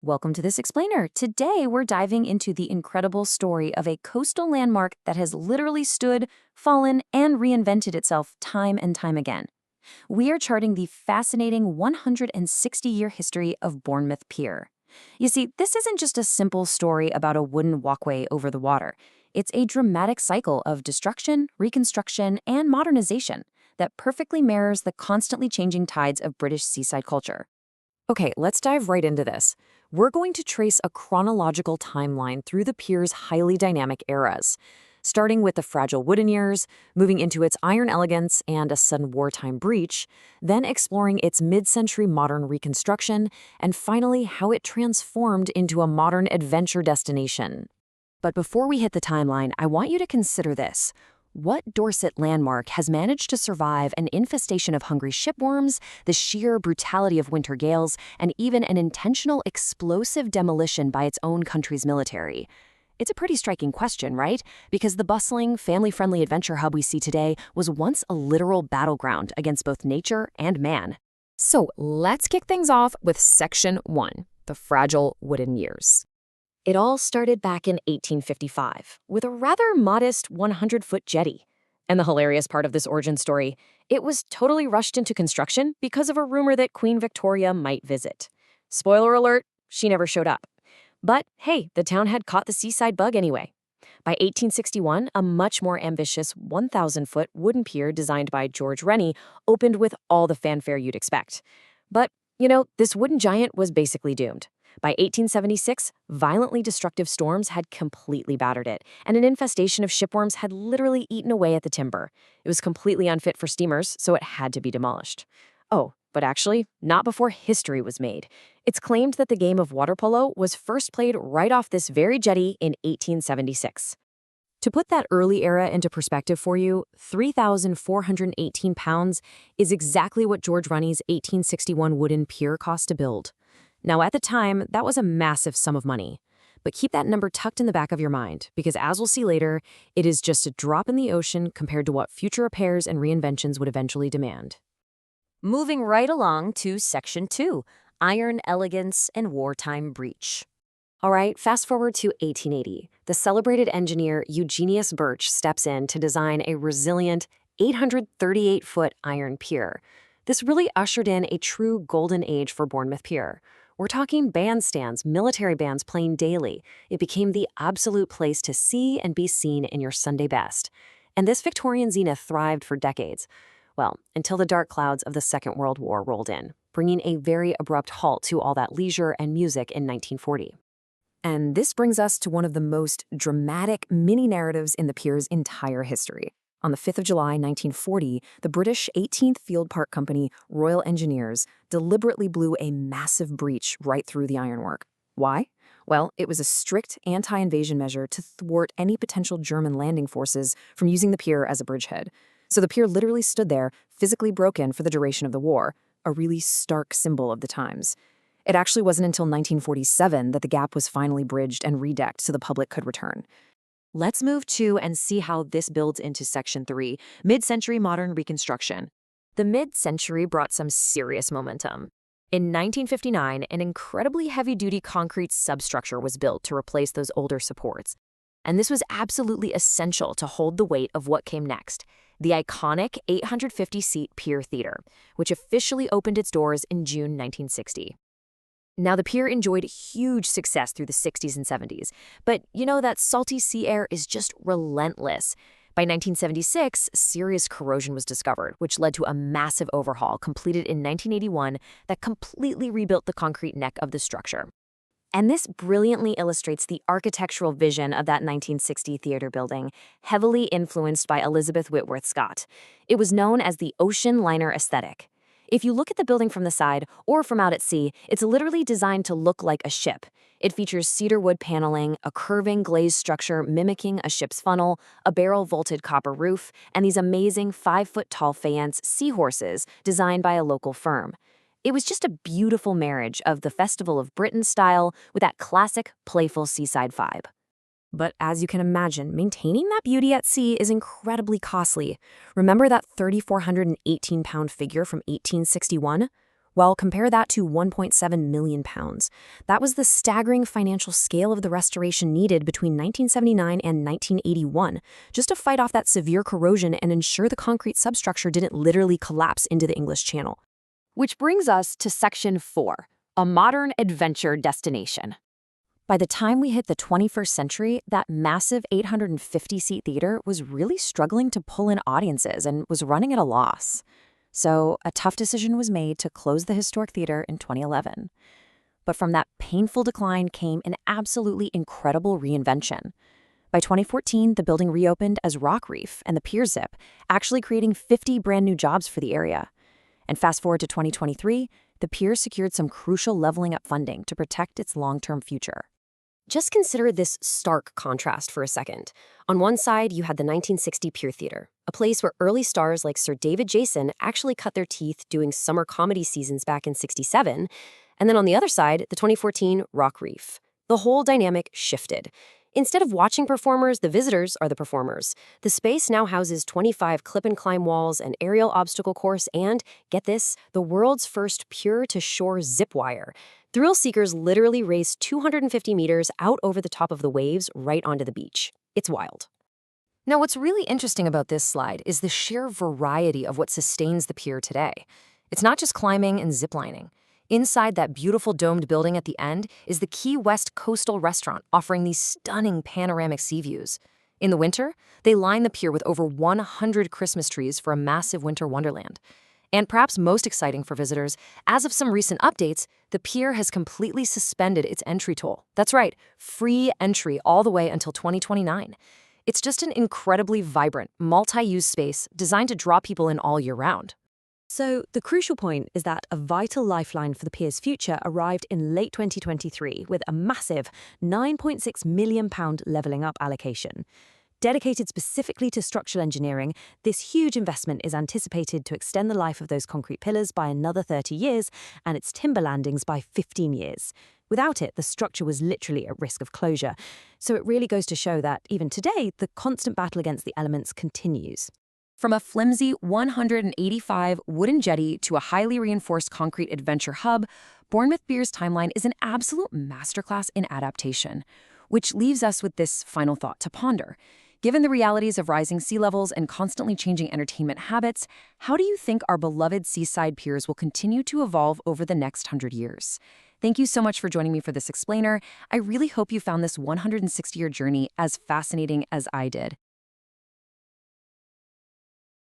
Welcome to this explainer. Today, we're diving into the incredible story of a coastal landmark that has literally stood, fallen, and reinvented itself time and time again. We are charting the fascinating 160-year history of Bournemouth Pier. You see, this isn't just a simple story about a wooden walkway over the water. It's a dramatic cycle of destruction, reconstruction, and modernization that perfectly mirrors the constantly changing tides of British seaside culture. Okay, let's dive right into this. We're going to trace a chronological timeline through the pier's highly dynamic eras, starting with the fragile wooden years, moving into its iron elegance and a sudden wartime breach, then exploring its mid-century modern reconstruction, and finally how it transformed into a modern adventure destination. But before we hit the timeline, I want you to consider this. What Dorset landmark has managed to survive an infestation of hungry shipworms, the sheer brutality of winter gales, and even an intentional explosive demolition by its own country's military? It's a pretty striking question, right? Because the bustling, family-friendly adventure hub we see today was once a literal battleground against both nature and man. So let's kick things off with Section 1, the fragile wooden years. It all started back in 1855 with a rather modest 100-foot jetty. And the hilarious part of this origin story, it was totally rushed into construction because of a rumor that Queen Victoria might visit. Spoiler alert, she never showed up. But hey, the town had caught the seaside bug anyway. By 1861, a much more ambitious 1,000-foot wooden pier designed by George Rennie opened with all the fanfare you'd expect. But, this wooden giant was basically doomed. By 1876, violently destructive storms had completely battered it, and an infestation of shipworms had literally eaten away at the timber. It was completely unfit for steamers, so it had to be demolished. Oh, but actually, not before history was made. It's claimed that the game of water polo was first played right off this very jetty in 1876. To put that early era into perspective for you, 3,418 pounds is exactly what George Rennie's 1861 wooden pier cost to build. Now, at the time, that was a massive sum of money. But keep that number tucked in the back of your mind, because as we'll see later, it is just a drop in the ocean compared to what future repairs and reinventions would eventually demand. Moving right along to Section 2, Iron Elegance and Wartime Breach. All right, fast forward to 1880. The celebrated engineer Eugenius Birch steps in to design a resilient 838-foot iron pier. This really ushered in a true golden age for Bournemouth Pier. We're talking bandstands, military bands playing daily. It became the absolute place to see and be seen in your Sunday best. And this Victorian zenith thrived for decades. Well, until the dark clouds of the Second World War rolled in, bringing a very abrupt halt to all that leisure and music in 1940. And this brings us to one of the most dramatic mini-narratives in the Pier's entire history. On the 5th of July, 1940, the British 18th Field Park Company Royal Engineers deliberately blew a massive breach right through the ironwork. Why? Well, it was a strict anti-invasion measure to thwart any potential German landing forces from using the pier as a bridgehead. So the pier literally stood there, physically broken for the duration of the war, a really stark symbol of the times. It actually wasn't until 1947 that the gap was finally bridged and redecked so the public could return. Let's move to and see how this builds into Section 3, Mid-Century Modern Reconstruction. The mid-century brought some serious momentum. In 1959, an incredibly heavy-duty concrete substructure was built to replace those older supports. And this was absolutely essential to hold the weight of what came next, the iconic 850-seat Pier Theater, which officially opened its doors in June 1960. Now, the pier enjoyed huge success through the 60s and 70s, but that salty sea air is just relentless. By 1976, serious corrosion was discovered, which led to a massive overhaul completed in 1981 that completely rebuilt the concrete neck of the structure. And this brilliantly illustrates the architectural vision of that 1960 theater building, heavily influenced by Elizabeth Whitworth Scott. It was known as the ocean liner aesthetic. If you look at the building from the side or from out at sea, it's literally designed to look like a ship. It features cedar wood paneling, a curving glazed structure mimicking a ship's funnel, a barrel-vaulted copper roof, and these amazing 5-foot-tall faience seahorses designed by a local firm. It was just a beautiful marriage of the Festival of Britain style with that classic, playful seaside vibe. But as you can imagine, maintaining that beauty at sea is incredibly costly. Remember that 3,418-pound figure from 1861? Well, compare that to 1.7 million pounds. That was the staggering financial scale of the restoration needed between 1979 and 1981, just to fight off that severe corrosion and ensure the concrete substructure didn't literally collapse into the English Channel. Which brings us to Section 4, a modern adventure destination. By the time we hit the 21st century, that massive 850-seat theater was really struggling to pull in audiences and was running at a loss. So a tough decision was made to close the historic theater in 2011. But from that painful decline came an absolutely incredible reinvention. By 2014, the building reopened as RockReef and the Pier Zip, actually creating 50 brand new jobs for the area. And fast forward to 2023, the pier secured some crucial leveling up funding to protect its long-term future. Just consider this stark contrast for a second. On one side, you had the 1960 Pier Theatre, a place where early stars like Sir David Jason actually cut their teeth doing summer comedy seasons back in '67. And then on the other side, the 2014 RockReef. The whole dynamic shifted. Instead of watching performers, the visitors are the performers. The space now houses 25 clip-and-climb walls, an aerial obstacle course, and, get this, the world's first pier-to-shore zip wire. Thrill seekers literally race 250 meters out over the top of the waves right onto the beach. It's wild. Now, what's really interesting about this slide is the sheer variety of what sustains the pier today. It's not just climbing and ziplining. Inside that beautiful domed building at the end is the Key West Coastal Restaurant, offering these stunning panoramic sea views. In the winter, they line the pier with over 100 Christmas trees for a massive winter wonderland. And perhaps most exciting for visitors, as of some recent updates, the pier has completely suspended its entry toll. That's right, free entry all the way until 2029. It's just an incredibly vibrant, multi-use space designed to draw people in all year round. So the crucial point is that a vital lifeline for the pier's future arrived in late 2023 with a massive £9.6 million levelling up allocation. Dedicated specifically to structural engineering, this huge investment is anticipated to extend the life of those concrete pillars by another 30 years and its timber landings by 15 years. Without it, the structure was literally at risk of closure. So it really goes to show that, even today, the constant battle against the elements continues. From a flimsy 185 wooden jetty to a highly reinforced concrete adventure hub, Bournemouth Pier's timeline is an absolute masterclass in adaptation, which leaves us with this final thought to ponder. Given the realities of rising sea levels and constantly changing entertainment habits, how do you think our beloved seaside piers will continue to evolve over the next 100 years? Thank you so much for joining me for this explainer. I really hope you found this 160-year journey as fascinating as I did.